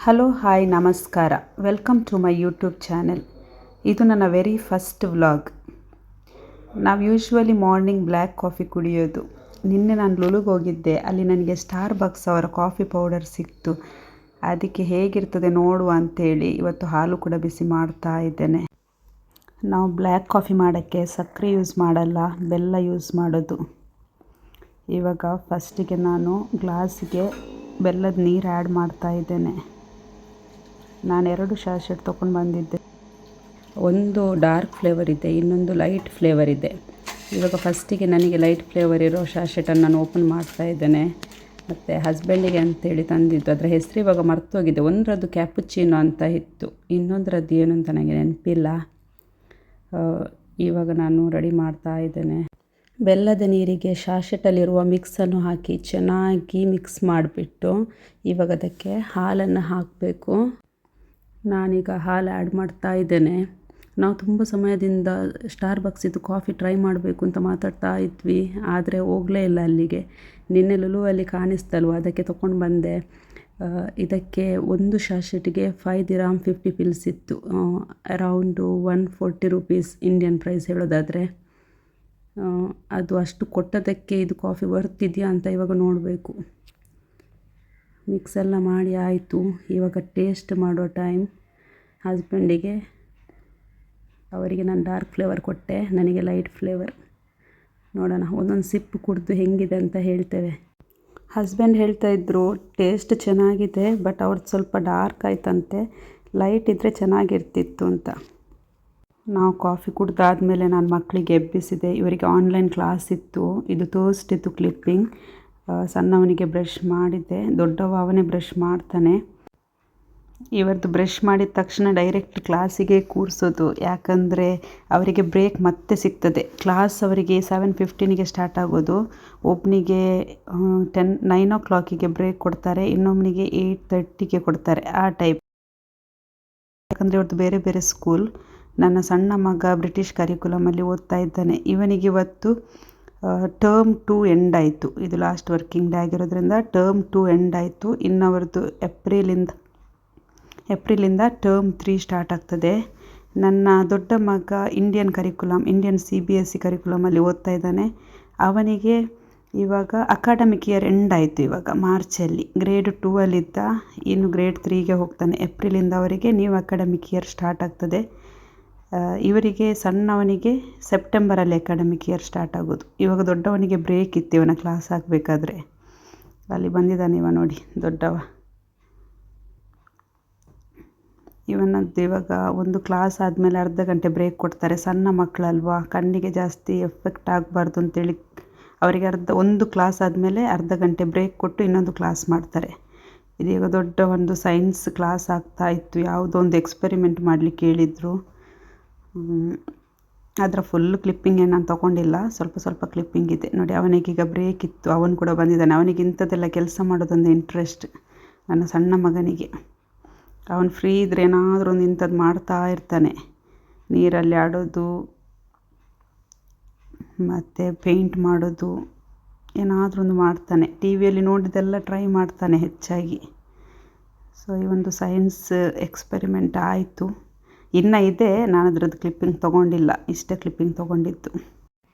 Hello hi ನಮಸ್ಕಾರ, welcome to my YouTube channel. ಇದು ನನ್ನ ವೆರಿ ಫಸ್ಟ್ ವ್ಲಾಗ್. ನಾವು ಯೂಶ್ವಲಿ ಮಾರ್ನಿಂಗ್ ಬ್ಲ್ಯಾಕ್ ಕಾಫಿ ಕುಡಿಯೋದು. ನಿನ್ನೆ ನಾನು ಲುಲುಗೆ ಹೋಗಿದ್ದೆ, ಅಲ್ಲಿ ನನಗೆ ಸ್ಟಾರ್ ಬಕ್ಸ್ ಅವರ ಕಾಫಿ ಪೌಡರ್ ಸಿಕ್ತು. ಅದಕ್ಕೆ ಹೇಗಿರ್ತದೆ ನೋಡುವ ಅಂಥೇಳಿ ಇವತ್ತು ಹಾಲು ಕೂಡ ಬಿಸಿ ಮಾಡ್ತಾ ಇದ್ದೇನೆ. ನಾವು ಬ್ಲ್ಯಾಕ್ ಕಾಫಿ ಮಾಡೋಕ್ಕೆ ಸಕ್ಕರೆ ಯೂಸ್ ಮಾಡಲ್ಲ, ಬೆಲ್ಲ ಯೂಸ್ ಮಾಡೋದು. ಇವಾಗ ಫಸ್ಟಿಗೆ ನಾನು ಗ್ಲಾಸಿಗೆ ಬೆಲ್ಲದ ನೀರು ಆ್ಯಡ್ ಮಾಡ್ತಾ ಇದ್ದೇನೆ. ನಾನು 2 ಶಾಶೆಟ್ ತೊಗೊಂಡು ಬಂದಿದ್ದೆ. ಒಂದು ಡಾರ್ಕ್ ಫ್ಲೇವರ್ ಇದೆ, ಇನ್ನೊಂದು ಲೈಟ್ ಫ್ಲೇವರ್ ಇದೆ. ಇವಾಗ ಫಸ್ಟಿಗೆ ನನಗೆ ಲೈಟ್ ಫ್ಲೇವರ್ ಇರೋ ಶಾಶೆಟನ್ನು ನಾನು ಓಪನ್ ಮಾಡ್ತಾ ಇದ್ದೇನೆ. ಮತ್ತು ಹಸ್ಬೆಂಡಿಗೆ ಅಂತೇಳಿ ತಂದಿದ್ದು, ಅದರ ಹೆಸರು ಇವಾಗ ಮರ್ತೋಗಿದೆ. ಒಂದರದ್ದು ಕ್ಯಾಪುಚಿನೋ ಅಂತ ಇತ್ತು, ಇನ್ನೊಂದರದ್ದು ಏನು ಅಂತ ನನಗೆ ನೆನಪಿಲ್ಲ. ಇವಾಗ ನಾನು ರೆಡಿ ಮಾಡ್ತಾ ಇದ್ದೇನೆ. ಬೆಲ್ಲದ ನೀರಿಗೆ ಶಾಶೆಟಲ್ಲಿರುವ ಮಿಕ್ಸನ್ನು ಹಾಕಿ ಚೆನ್ನಾಗಿ ಮಿಕ್ಸ್ ಮಾಡಿಬಿಟ್ಟು ಇವಾಗ ಅದಕ್ಕೆ ಹಾಲನ್ನು ಹಾಕಬೇಕು. ನಾನೀಗ ಹಾಲು ಆ್ಯಡ್ ಮಾಡ್ತಾ ಇದ್ದೇನೆ. ನಾವು ತುಂಬ ಸಮಯದಿಂದ ಸ್ಟಾರ್ ಬಕ್ಸಿದ್ದು ಕಾಫಿ ಟ್ರೈ ಮಾಡಬೇಕು ಅಂತ ಮಾತಾಡ್ತಾ ಇದ್ವಿ, ಆದರೆ ಹೋಗಲೇ ಇಲ್ಲ ಅಲ್ಲಿಗೆ. ನಿನ್ನೆ ಲುಲುವಲ್ಲಿ ಕಾಣಿಸ್ತಲ್ವ, ಅದಕ್ಕೆ ತೊಗೊಂಡು ಬಂದೆ. ಇದಕ್ಕೆ ಒಂದು ಶಾಶೆಟಿಗೆ 5 ದಿರಾಮ್ 50 ಪಿಲ್ಸ್ ಇತ್ತು, ಅರೌಂಡು 140 ರುಪೀಸ್ ಇಂಡಿಯನ್ ಪ್ರೈಸ್ ಹೇಳೋದಾದರೆ. ಅದು ಅಷ್ಟು ಕೊಟ್ಟದಕ್ಕೆ ಇದು ಕಾಫಿ ಬರ್ತಿದೆಯಾ ಅಂತ ಇವಾಗ ನೋಡಬೇಕು. ಮಿಕ್ಸ್ ಎಲ್ಲ ಮಾಡಿ ಆಯಿತು. ಇವಾಗ ಟೇಸ್ಟ್ ಮಾಡೋ ಟೈಮ್. ಹಸ್ಬೆಂಡಿಗೆ, ಅವರಿಗೆ ನಾನು ಡಾರ್ಕ್ ಫ್ಲೇವರ್ ಕೊಟ್ಟೆ, ನನಗೆ ಲೈಟ್ ಫ್ಲೇವರ್. ನೋಡೋಣ, ಒಂದೊಂದು ಸಿಪ್ ಕುಡಿದು ಹೆಂಗಿದೆ ಅಂತ ಹೇಳ್ತೇವೆ. ಹಸ್ಬೆಂಡ್ ಹೇಳ್ತಾ ಇದ್ದರು ಟೇಸ್ಟ್ ಚೆನ್ನಾಗಿದೆ, ಬಟ್ ಅವ್ರದ್ದು ಸ್ವಲ್ಪ ಡಾರ್ಕ್ ಆಯ್ತಂತೆ, ಲೈಟ್ ಇದ್ದರೆ ಚೆನ್ನಾಗಿರ್ತಿತ್ತು ಅಂತ. ನಾವು ಕಾಫಿ ಕುಡ್ದಾದ್ಮೇಲೆ ನಾನು ಮಕ್ಕಳಿಗೆ ಎಬ್ಬಿಸಿದೆ. ಇವರಿಗೆ ಆನ್ಲೈನ್ ಕ್ಲಾಸ್ ಇತ್ತು. ಇದು ತೋರಿಸ್ತಿತ್ತು ಕ್ಲಿಪ್ಪಿಂಗ್. ಸಣ್ಣವನಿಗೆ ಬ್ರಷ್ ಮಾಡಿದ್ದೆ, ದೊಡ್ಡವ ಅವನೇ ಬ್ರಷ್ ಮಾಡ್ತಾನೆ. ಇವರದ್ದು ಬ್ರಷ್ ಮಾಡಿದ ತಕ್ಷಣ ಡೈರೆಕ್ಟ್ ಕ್ಲಾಸಿಗೆ ಕೂರಿಸೋದು, ಯಾಕಂದರೆ ಅವರಿಗೆ ಬ್ರೇಕ್ ಮತ್ತೆ ಸಿಗ್ತದೆ. ಕ್ಲಾಸ್ ಅವರಿಗೆ 7:15ಗೆ ಸ್ಟಾರ್ಟ್ ಆಗೋದು. ಒಬ್ಬನಿಗೆ 9 o'clockಗೆ ಬ್ರೇಕ್ ಕೊಡ್ತಾರೆ, ಇನ್ನೊಬ್ಬನಿಗೆ 8:30ಗೆ ಕೊಡ್ತಾರೆ, ಆ ಟೈಪ್. ಯಾಕಂದರೆ ಇವ್ರದ್ದು ಬೇರೆ ಬೇರೆ ಸ್ಕೂಲ್. ನನ್ನ ಸಣ್ಣ ಮಗ ಬ್ರಿಟಿಷ್ ಕರಿಕ್ಯುಲಮಲ್ಲಿ ಓದ್ತಾ ಇದ್ದಾನೆ. ಇವನಿಗೆ ಇವತ್ತು ಟರ್ಮ್ 2 ಎಂಡ್ ಆಯಿತು. ಇದು ಲಾಸ್ಟ್ ವರ್ಕಿಂಗ್ ಡೇ ಆಗಿರೋದ್ರಿಂದ ಟರ್ಮ್ 2 ಎಂಡ್ ಆಯಿತು. ಇನ್ನು ಅವರದ್ದು ಏಪ್ರಿಲಿಂದ ಟರ್ಮ್ 3 ಸ್ಟಾರ್ಟ್ ಆಗ್ತದೆ. ನನ್ನ ದೊಡ್ಡ ಮಗ ಇಂಡಿಯನ್ CBSE ಕರಿಕ್ಯುಲಮಲ್ಲಿ ಓದ್ತಾ ಇದ್ದಾನೆ. ಅವನಿಗೆ ಇವಾಗ ಅಕಾಡೆಮಿಕ್ ಇಯರ್ ಎಂಡ್ ಆಯಿತು. ಇವಾಗ ಮಾರ್ಚಲ್ಲಿ ಗ್ರೇಡ್ 2ಅಲ್ಲಿದ್ದ, ಇನ್ನು ಗ್ರೇಡ್ 3ಗೆ ಹೋಗ್ತಾನೆ. ಏಪ್ರಿಲಿಂದ ಅವರಿಗೆ ನ್ಯೂ ಅಕಾಡೆಮಿಕ್ ಇಯರ್ ಸ್ಟಾರ್ಟ್ ಆಗ್ತದೆ. ಇವರಿಗೆ ಸಣ್ಣವನಿಗೆ ಸೆಪ್ಟೆಂಬರಲ್ಲಿ ಅಕಾಡೆಮಿಕ್ ಇಯರ್ ಸ್ಟಾರ್ಟ್ ಆಗೋದು. ಇವಾಗ ದೊಡ್ಡವನಿಗೆ ಬ್ರೇಕ್ ಇತ್ತು ಇವನ ಕ್ಲಾಸ್ ಆಗಬೇಕಾದ್ರೆ. ಅಲ್ಲಿ ಬಂದಿದ್ದಾನೆ ಇವ ನೋಡಿ, ದೊಡ್ಡವ. ಇವನದ್ದು ಇವಾಗ ಒಂದು ಕ್ಲಾಸ್ ಆದಮೇಲೆ ಅರ್ಧ ಗಂಟೆ ಬ್ರೇಕ್ ಕೊಡ್ತಾರೆ. ಸಣ್ಣ ಮಕ್ಕಳಲ್ವಾ, ಕಣ್ಣಿಗೆ ಜಾಸ್ತಿ ಎಫೆಕ್ಟ್ ಆಗಬಾರ್ದು ಅಂತೇಳಿ ಅವರಿಗೆ ಒಂದು ಕ್ಲಾಸ್ ಆದಮೇಲೆ ಅರ್ಧ ಗಂಟೆ ಬ್ರೇಕ್ ಕೊಟ್ಟು ಇನ್ನೊಂದು ಕ್ಲಾಸ್ ಮಾಡ್ತಾರೆ. ಇದೀಗ ದೊಡ್ಡ ಒಂದು ಸೈನ್ಸ್ ಕ್ಲಾಸ್ ಆಗ್ತಾ ಇತ್ತು. ಯಾವುದೋ ಒಂದು ಎಕ್ಸ್ಪೆರಿಮೆಂಟ್ ಮಾಡಲಿಕ್ಕೆ ಹೇಳಿದರು. ಅದರ ಫುಲ್ ಕ್ಲಿಪ್ಪಿಂಗ್ ಏನು ನಾನು ತೊಗೊಂಡಿಲ್ಲ, ಸ್ವಲ್ಪ ಸ್ವಲ್ಪ ಕ್ಲಿಪ್ಪಿಂಗ್ ಇದೆ ನೋಡಿ. ಅವನಿಗೀಗ ಬ್ರೇಕ್ ಇತ್ತು, ಅವನು ಕೂಡ ಬಂದಿದ್ದಾನೆ. ಅವನಿಗೆ ಇಂಥದ್ದೆಲ್ಲ ಕೆಲಸ ಮಾಡೋದೊಂದು ಇಂಟ್ರೆಸ್ಟ್, ನನ್ನ ಸಣ್ಣ ಮಗನಿಗೆ. ಅವನು ಫ್ರೀ ಇದ್ದರೆ ಏನಾದರೂ ಒಂದು ಇಂಥದ್ದು ಮಾಡ್ತಾ ಇರ್ತಾನೆ. ನೀರಲ್ಲಿ ಆಡೋದು, ಮತ್ತು ಪೇಂಟ್ ಮಾಡೋದು, ಏನಾದರೂ ಒಂದು ಮಾಡ್ತಾನೆ. ಟಿ ವಿಯಲ್ಲಿ ನೋಡಿದ್ದೆಲ್ಲ ಟ್ರೈ ಮಾಡ್ತಾನೆ ಹೆಚ್ಚಾಗಿ. ಸೊ ಈ ಒಂದು ಸೈನ್ಸ್ ಎಕ್ಸ್ಪೆರಿಮೆಂಟ್ ಆಯಿತು. ಇನ್ನು ಇದೆ, ನಾನು ಅದರದ್ದು ಕ್ಲಿಪ್ಪಿಂಗ್ ತೊಗೊಂಡಿಲ್ಲ, ಇಷ್ಟೇ ಕ್ಲಿಪ್ಪಿಂಗ್ ತೊಗೊಂಡಿದ್ದು.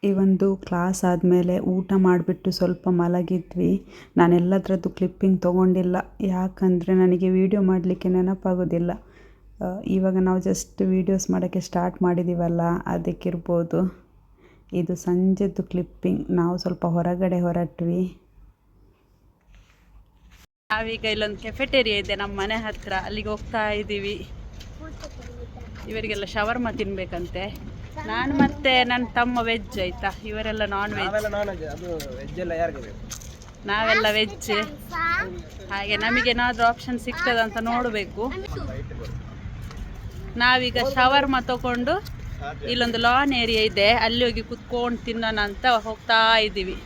ಈ ಒಂದು ಕ್ಲಾಸ್ ಆದಮೇಲೆ ಊಟ ಮಾಡಿಬಿಟ್ಟು ಸ್ವಲ್ಪ ಮಲಗಿದ್ವಿ. ನಾನೆಲ್ಲದರದ್ದು ಕ್ಲಿಪ್ಪಿಂಗ್ ತೊಗೊಂಡಿಲ್ಲ, ಯಾಕಂದರೆ ನನಗೆ ವೀಡಿಯೋ ಮಾಡಲಿಕ್ಕೆ ನೆನಪಾಗೋದಿಲ್ಲ. ಇವಾಗ ನಾವು ಜಸ್ಟ್ ವೀಡಿಯೋಸ್ ಮಾಡೋಕ್ಕೆ ಸ್ಟಾರ್ಟ್ ಮಾಡಿದ್ದೀವಲ್ಲ, ಅದಕ್ಕಿರ್ಬೋದು. ಇದು ಸಂಜೆದ್ದು ಕ್ಲಿಪ್ಪಿಂಗ್. ನಾವು ಸ್ವಲ್ಪ ಹೊರಗಡೆ ಹೊರಟ್ವಿ. ನಾವೀಗ ಇಲ್ಲೊಂದು ಕೆಫೆಟೇರಿಯಾ ಇದೆ ನಮ್ಮ ಮನೆ ಹತ್ರ, ಅಲ್ಲಿಗೆ ಹೋಗ್ತಾ ಇದ್ದೀವಿ. ಇವರಿಗೆಲ್ಲ ಶವರ್ಮ ತಿನ್ಬೇಕಂತೆ. ನಾನು ಮತ್ತೆ ನನ್ನ ತಮ್ಮ ವೆಜ್, ಆಯ್ತಾ, ಇವರೆಲ್ಲ ನಾನ್ ವೆಜ್. ನಾವೆಲ್ಲ ವೆಜ್. ಹಾಗೆ ನಮಗೇನಾದರೂ ಆಪ್ಷನ್ ಸಿಗ್ತದಂತ ನೋಡಬೇಕು. ನಾವೀಗ ಶವರ್ಮ ತಗೊಂಡು ಇಲ್ಲೊಂದು ಲಾನ್ ಏರಿಯಾ ಇದೆ, ಅಲ್ಲಿ ಹೋಗಿ ಕುತ್ಕೊಂಡು ತಿನ್ನೋಣ ಅಂತ ಹೋಗ್ತಾ ಇದ್ದೀವಿ.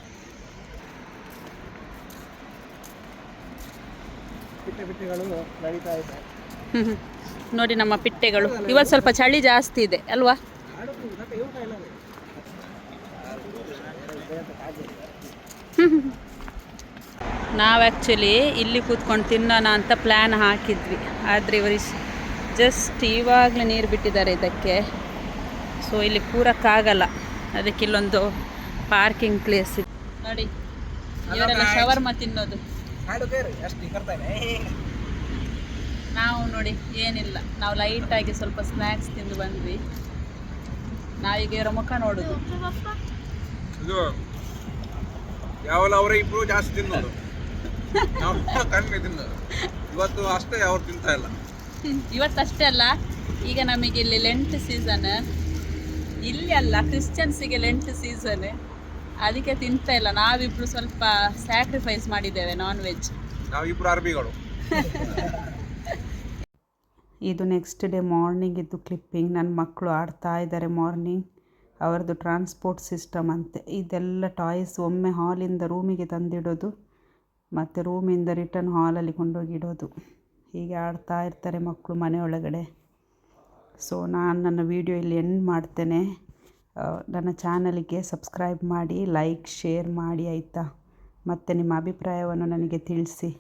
ನೋಡಿ ನಮ್ಮ ಪಿಟ್ಟೆಗಳು. ಇವತ್ತು ಸ್ವಲ್ಪ ಚಳಿ ಜಾಸ್ತಿ ಇದೆ ಅಲ್ವಾ? ನಾವು ಆ್ಯಕ್ಚುಲಿ ಇಲ್ಲಿ ಕೂತ್ಕೊಂಡು ತಿನ್ನೋಣ ಅಂತ ಪ್ಲ್ಯಾನ್ ಹಾಕಿದ್ವಿ, ಆದರೆ ಇವರು ಜಸ್ಟ್ ಇವಾಗಲೇ ನೀರು ಬಿಟ್ಟಿದ್ದಾರೆ ಇದಕ್ಕೆ. ಸೊ ಇಲ್ಲಿ ಕೂರಕ್ಕಾಗಲ್ಲ, ಅದಕ್ಕೆ ಇಲ್ಲೊಂದು ಪಾರ್ಕಿಂಗ್ ಪ್ಲೇಸ್ ಇದೆ ನೋಡಿ. ಇವರೆಲ್ಲ ಶವರ್ಮ ತಿನ್ನೋದು, ನಾವು ನೋಡಿ ಏನಿಲ್ಲ, ನಾವು ಲೈಟಾಗಿ ಸ್ವಲ್ಪ ಸ್ನ್ಯಾಕ್ಸ್ ತಿಂದು ಬಂದ್ವಿ. ನಾವೀಗ ಇವರ ಮುಖ ನೋಡುದು. ಯಾವಲ್ಲ ಅವರೇ ಇಬ್ರು ಜಾಸ್ತಿ ತಿನ್ನೋದು, ನಾವು ಕಡಿಮೆ ತಿನ್ನೋದು. ಇವತ್ತು ಅಷ್ಟೇ ಅವ್ರು ತಿಂತಾ ಇಲ್ಲ. ಇವತ್ತಷ್ಟೇ ಅಲ್ಲ, ಈಗ ನಮಗೆ ಇಲ್ಲಿ ಲೆಂಟ್ ಸೀಸನ್, ಇಲ್ಲಿ ಅಲ್ಲ ಕ್ರಿಶ್ಚಿಯನ್ಸಿಗೆ ಲೆಂಟ್ ಸೀಸನ್, ಅದಕ್ಕೆ ತಿಂತಾ ಇಲ್ಲ. ನಾವಿಬ್ರು ಸ್ವಲ್ಪ ಸ್ಯಾಕ್ರಿಫೈಸ್ ಮಾಡಿದ್ದೇವೆ ನಾನ್ ವೆಜ್. ನಾವಿಬ್ರು ಅರಬಿಗಳು. ಇದು ನೆಕ್ಸ್ಟ್ ಡೇ ಮಾರ್ನಿಂಗ್ ಇದ್ದು ಕ್ಲಿಪ್ಪಿಂಗ್. ನನ್ನ ಮಕ್ಕಳು ಆಡ್ತಾ ಇದ್ದಾರೆ ಮಾರ್ನಿಂಗ್. ಅವರದ್ದು ಟ್ರಾನ್ಸ್ಪೋರ್ಟ್ ಸಿಸ್ಟಮ್ ಅಂತೆ. ಇದೆಲ್ಲ ಟಾಯ್ಸ್ ಒಮ್ಮೆ ಹಾಲಿಂದ ರೂಮಿಗೆ ತಂದಿಡೋದು, ಮತ್ತು ರೂಮಿಂದ ರಿಟರ್ನ್ ಹಾಲಲ್ಲಿ ಕೊಂಡೋಗಿ ಇಡೋದು. ಹೀಗೆ ಆಡ್ತಾ ಇರ್ತಾರೆ ಮಕ್ಕಳು ಮನೆಯೊಳಗಡೆ. ಸೊ ನಾನು ನನ್ನ ವಿಡಿಯೋ ಇಲ್ಲಿ ಎಂಡ್ ಮಾಡ್ತೇನೆ. ನನ್ನ ಚಾನಲಿಗೆ ಸಬ್ಸ್ಕ್ರೈಬ್ ಮಾಡಿ, ಲೈಕ್ ಶೇರ್ ಮಾಡಿ ಆಯಿತಾ. ಮತ್ತು ನಿಮ್ಮ ಅಭಿಪ್ರಾಯವನ್ನು ನನಗೆ ತಿಳಿಸಿ.